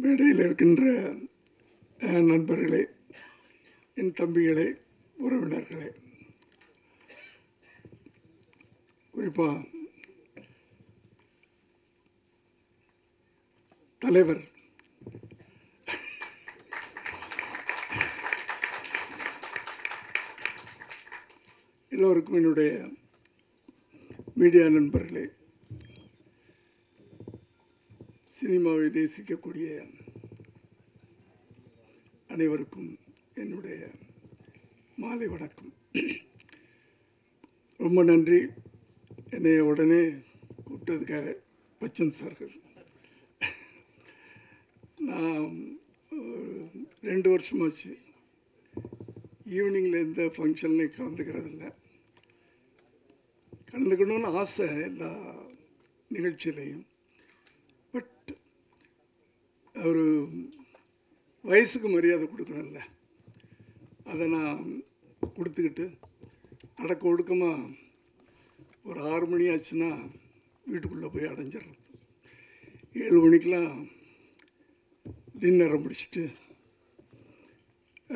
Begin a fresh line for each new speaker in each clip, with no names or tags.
மேடையில் இருக்கின்ற நண்பர்களே, என் தம்பிகளே, உறவினர்களே, குறிப்பாக தலைவர் எல்லோருக்கும் என்னுடைய மீடியா நண்பர்களே, சினிமாவை நேசிக்கக்கூடிய அனைவருக்கும் என்னுடைய மாலை வணக்கம். ரொம்ப நன்றி என்னை உடனே கூப்பிட்டதுக்காக பச்சன் சார்கள். நான் 2 வருஷமாச்சு ஈவினிங்கில் எந்த ஃபங்க்ஷன்லையும் கலந்துக்கிறதில்ல. கலந்துக்கணும்னு ஆசை எல்லா நிகழ்ச்சியிலையும். பட் ஒரு வயசுக்கு மரியாதை கொடுக்கணும்ல, அதை நான் கொடுத்துக்கிட்டு அடக்க ஒடுக்கமாக ஒரு 6 மணி ஆச்சுன்னா வீட்டுக்குள்ளே போய் அடைஞ்சிடுறது. 7 மணிக்கெலாம் டின்னரை முடிச்சுட்டு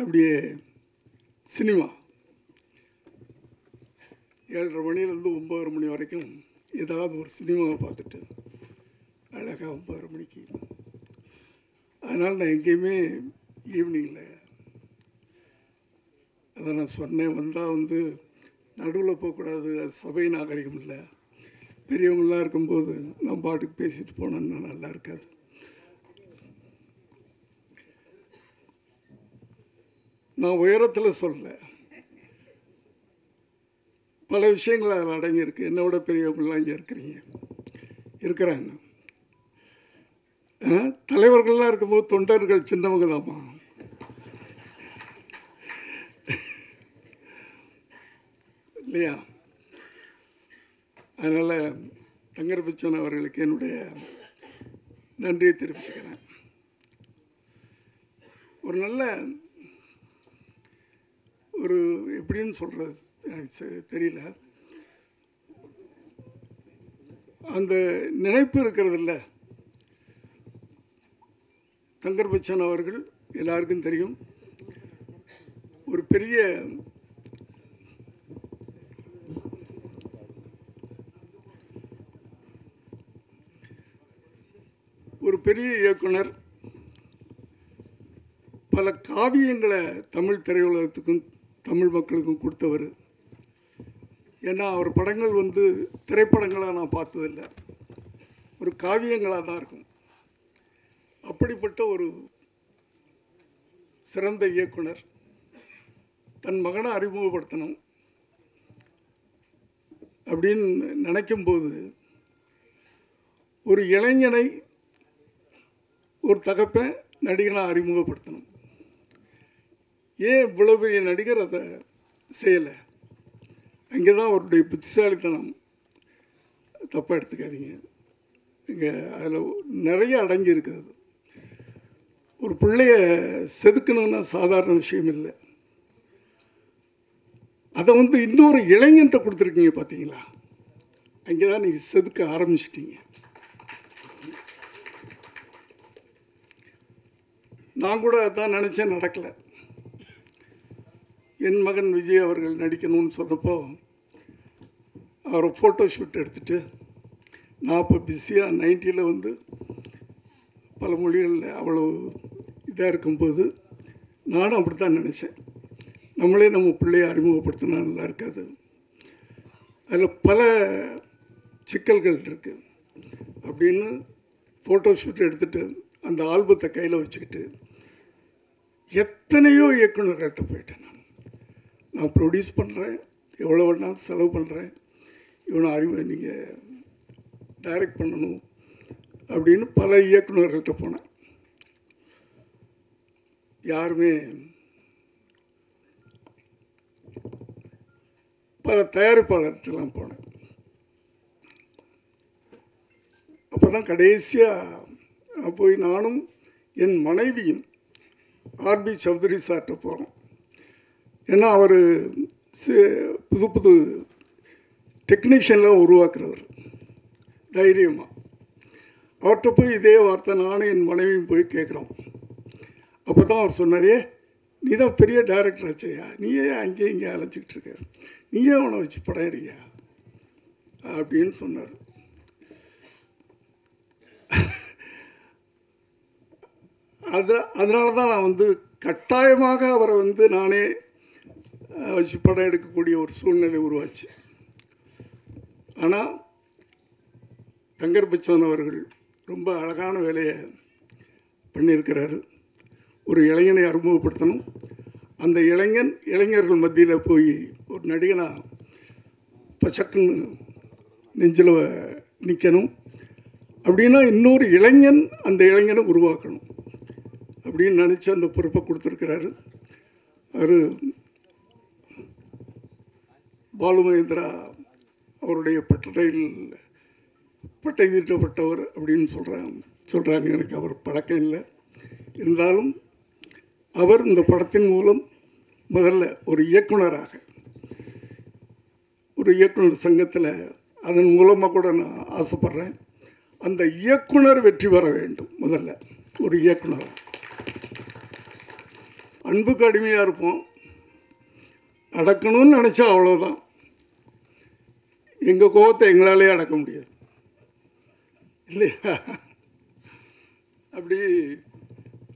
அப்படியே சினிமா 7:30 மணிலேருந்து 9 மணி வரைக்கும் ஏதாவது ஒரு சினிமாவை பார்த்துட்டு அழகாக 9 மணிக்கு. அதனால் நான் எங்கேயுமே ஈவினிங்கில் அதை நான் சொன்னேன். வந்தால் நடுவில் போகக்கூடாது, அது சபை நாகரிகம் இல்லை. பெரியவங்களாம் இருக்கும்போது நான் பாட்டுக்கு பேசிட்டு போனேன்னா நல்லா இருக்காது. நான் உயரத்தில் சொல்ல, பல விஷயங்கள் அதில் அடங்கியிருக்கு. என்னை விட பெரியவங்களாம் இங்கே இருக்கிறாங்க. தலைவர்கள்லாம் இருக்கும்போது தொண்டர்கள் சின்னவங்க தான்மா. இல்லையா? அதனால் தங்கர் பச்சன் அவர்களுக்கு என்னுடைய நன்றியை தெரிவிச்சுக்கிறேன். ஒரு நல்ல ஒரு எப்படின்னு சொல்கிறது எனக்கு தெரியல, அந்த நினைப்பு இருக்கிறதில்ல. தங்கர் பச்சன் அவர்கள் எல்லாருக்கும் தெரியும், ஒரு பெரிய இயக்குனர். பல காவியங்களை தமிழ் திரையுலகத்துக்கும் தமிழ் மக்களுக்கும் கொடுத்தவர். ஏன்னா அவர் படங்கள் திரைப்படங்களாக நான் பார்த்ததில்லை, ஒரு காவியங்களாக தான் இருக்கும். அப்படிப்பட்ட ஒரு சிறந்த இயக்குனர் தன் மகனை அறிமுகப்படுத்தணும் அப்படின்னு நினைக்கும்போது, ஒரு இளைஞனை ஒரு தகப்பன் நடிகனாக அறிமுகப்படுத்தணும். ஏன் இவ்வளோ பெரிய நடிகர் அதை செய்யலை? அங்கே தான் அவருடைய புத்திசாலித்தனம். தப்பாக எடுத்துக்காதீங்க, இங்கே அதில் நிறைய அடங்கி இருக்கிறது. ஒரு பிள்ளைய செதுக்கணுன்னா சாதாரண விஷயம் இல்லை. அதை இன்னொரு இளைஞன்ட்ட கொடுத்துருக்கீங்க பார்த்தீங்களா? அங்கே தான் நீங்கள் செதுக்க ஆரம்பிச்சிட்டீங்க. நான் கூட அதான் நினச்சேன், நடக்கலை. என் மகன் விஜய் அவர்கள் நடிக்கணும்னு சொன்னப்போ அவரை ஃபோட்டோ ஷூட் எடுத்துகிட்டு, நான் இப்போ பிஸியாக 90s பல மொழிகளில் அவ்வளோ இதாக இருக்கும்போது நானும் அப்படி தான் நினச்சேன். நம்மளே நம்ம பிள்ளையை அறிமுகப்படுத்தினா நல்லா இருக்காது. அதில் பல சிக்கல்கள் இருக்குது அப்படின்னு ஃபோட்டோ ஷூட் எடுத்துகிட்டு அந்த ஆல்பத்தை கையில் வச்சுக்கிட்டு எத்தனையோ இயக்குநர்கள்ட்ட போயிட்டேன். நான் ப்ரொடியூஸ் பண்ணுறேன், எவ்வளோ வேணாலும் செலவு பண்ணுறேன், இவனை நீங்கள் டைரக்ட் பண்ணணும் அப்படின்னு பல இயக்குநர்கள்ட்ட போனேன். யாருமே, பல தயாரிப்பாளர்கிட்டலாம் போனேன். அப்போ தான் கடைசியாக போய் நானும் என் மனைவியும் ஆர்பி சௌத்ரி சார்கிட்ட போகிறோம். ஏன்னா அவர் புது புது டெக்னீஷியன்லாம் உருவாக்குறவர் தைரியமாக. அவர்கிட்ட போய் இதே வார்த்தை நானும் என் மனைவியும் போய் கேட்குறோம். அப்போ தான் அவர் சொன்னாரே, நீ தான் பெரிய டைரக்டர் ஆச்சையா, நீயே அங்கேயும் இங்கே அலைச்சிக்கிட்டு இருக்க, நீயே அவனை வச்சு படம் எடுயா அப்படின்னு சொன்னார். அதனால தான் நான் வந்து கட்டாயமாக அவரை வந்து நானே வச்சு படம் எடுக்கக்கூடிய ஒரு சூழ்நிலை உருவாச்சு. ஆனால் தங்கர் பச்சான் அவர்கள் ரொம்ப அழகான வேலையை பண்ணியிருக்கிறாரு. ஒரு இளைஞனை அறிமுகப்படுத்தணும், அந்த இளைஞர்கள் மத்தியில் போய் ஒரு நடிகனாக பச்சக்குன்னு நெஞ்சில் நிற்கணும். அப்படின்னா இன்னொரு இளைஞன் அந்த இளைஞனை உருவாக்கணும் அப்படின்னு நினச்சி அந்த பொறுப்பை கொடுத்துருக்கிறாரு. அவர் பாலு மகேந்திரா அவருடைய பட்டை தீட்டப்பட்டவர் அப்படின்னு சொல்கிறாங்க. எனக்கு அவர் பழக்கம் இல்லை. இருந்தாலும் அவர் இந்த படத்தின் மூலம் முதல்ல ஒரு இயக்குனராக, ஒரு இயக்குனர் சங்கத்தில் அதன் மூலமாக கூட நான் ஆசைப்பட்றேன். அந்த இயக்குனர் வெற்றி பெற வேண்டும். முதல்ல ஒரு இயக்குனர் அன்புக்கு அடிமையாக இருப்போம், அடக்கணும்னு நினச்சா அவ்வளோதான். எங்கள் கோபத்தை எங்களாலே அடக்க முடியாது இல்லையா?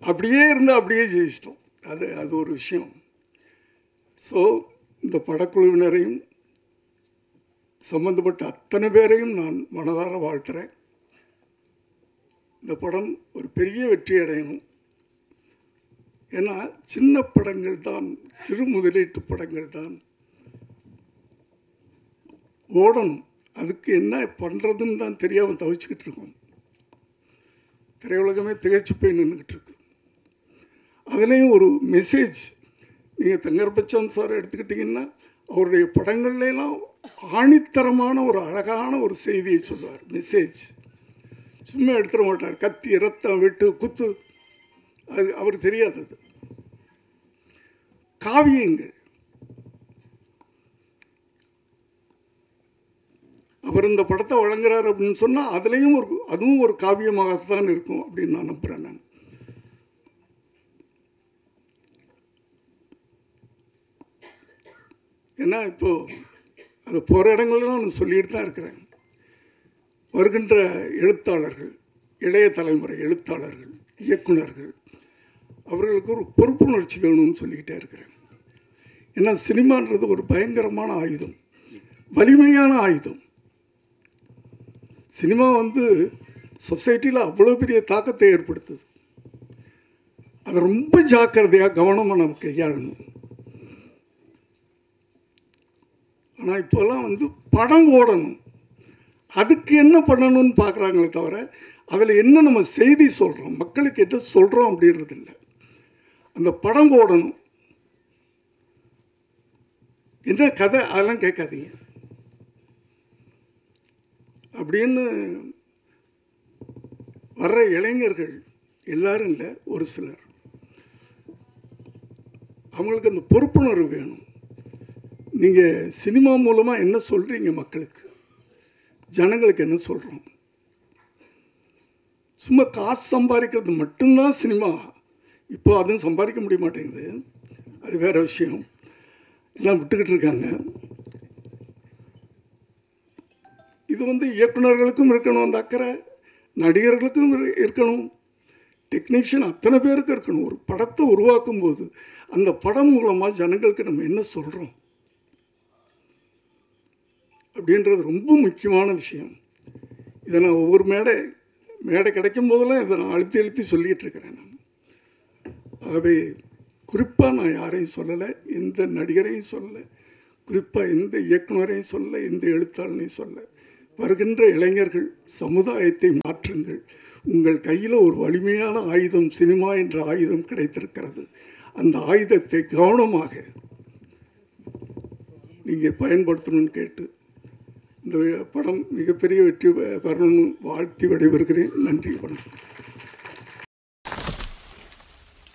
அப்படியே இருந்தால் அப்படியே ஜெயிச்சிட்டோம். அது ஒரு விஷயம். ஸோ இந்த படக்குழுவினரையும் சம்பந்தப்பட்ட அத்தனை பேரையும் நான் மனதார வாழ்த்துறேன். இந்த படம் ஒரு பெரிய வெற்றி அடையணும். ஏன்னா சின்ன படங்கள் தான், சிறு முதலீட்டு படங்கள் தான் ஓடணும். அதுக்கு என்ன பண்ணுறதுன்னு தான் தெரியாமல் தவிச்சுக்கிட்டு இருக்கோம். திரையுலகமே திகைச்சு போய் நின்றுக்கிட்டு இருக்கு. அதுலேயும் ஒரு மெசேஜ், நீங்கள் தங்கர் பச்சான் சார் எடுத்துக்கிட்டிங்கன்னா அவருடைய படங்கள்லாம் ஆணித்தரமான ஒரு அழகான ஒரு செய்தியை சொல்லுவார். மெசேஜ் சும்மா எடுத்துட மாட்டார். கத்தி, ரத்தம், வெட்டு, குத்து, அது அவர் தெரியாதது. காவியங்கள், அவர் இந்த படத்தை வழங்குறார் அப்படின்னு சொன்னால் அதுவும் ஒரு காவியமாகத்தான் இருக்கும் அப்படின்னு நான் நம்புகிறேன். நான் ஏன்னா இப்போது அது போகிற இடங்கள்லாம் நான் சொல்லிட்டு தான் இருக்கிறேன். வருகின்ற எழுத்தாளர்கள், இளைய தலைமுறை எழுத்தாளர்கள், இயக்குனர்கள், அவர்களுக்கு ஒரு பொறுப்புணர்ச்சி வேணும்னு சொல்லிக்கிட்டே இருக்கிறேன். ஏன்னா சினிமான்றது ஒரு பயங்கரமான ஆயுதம், வலிமையான ஆயுதம். சினிமா வந்து சொசைட்டியில் அவ்வளோ பெரிய தாக்கத்தை ஏற்படுத்துது. அதை ரொம்ப ஜாக்கிரதையாக கவனமாக நம்ம கையாளணும். ஆனால் இப்போல்லாம் வந்து படம் ஓடணும், அதுக்கு என்ன பண்ணணும்னு பார்க்குறாங்களே தவிர அதில் என்ன நம்ம செய்தி சொல்கிறோம், மக்களுக்கு என்ன சொல்கிறோம் அப்படின்றது இல்லை. அந்த படம் ஓடணும், என்ன கதை அதெல்லாம் கேட்காதீங்க அப்படின்னு வர்ற இளைஞர்கள் எல்லாரும் இல்லை, ஒரு சிலர், அவங்களுக்கு அந்த பொறுப்புணர்வு வேணும். நீங்கள் சினிமா மூலமாக என்ன சொல்கிறீங்க மக்களுக்கு, ஜனங்களுக்கு என்ன சொல்கிறோம்? சும்மா காசு சம்பாதிக்கிறது மட்டும்தான் சினிமா. இப்போ அதுவும் சம்பாதிக்க முடிய மாட்டேங்குது, அது வேறு விஷயம். எல்லாம் விட்டுக்கிட்டு இருக்காங்க. இது வந்து இயக்குநர்களுக்கும் இருக்கணும் அந்த அக்கறை, நடிகர்களுக்கும் இருக்கணும், டெக்னீஷியன் அத்தனை பேருக்கும் இருக்கணும். ஒரு படத்தை உருவாக்கும் போது அந்த படம் மூலமாக ஜனங்களுக்கு நம்ம என்ன சொல்கிறோம் அப்படின்றது ரொம்ப முக்கியமான விஷயம். இதை நான் ஒவ்வொரு மேடை கிடைக்கும் போதெல்லாம் இதை நான் அழுத்தி சொல்லிகிட்டு இருக்கிறேன். நான் ஆகவே குறிப்பாக நான் யாரையும் சொல்லலை, எந்த நடிகரையும் சொல்லலை, குறிப்பாக எந்த இயக்குனரையும் சொல்லலை, எந்த எழுத்தாளனையும் சொல்லலை. வருகின்ற இளைஞர்கள், சமுதாயத்தை மாற்றுங்கள். உங்கள் கையில் ஒரு வலிமையான ஆயுதம், சினிமா என்ற ஆயுதம் கிடைத்திருக்கிறது. அந்த ஆயுதத்தை கவனமாக நீங்கள் பயன்படுத்தணும்னு கேட்டு இந்த படம் மிகப்பெரிய வெற்றி பெறணும்னு வாழ்த்தி விடைபெறுகிறேன். நன்றி, வணக்கம்.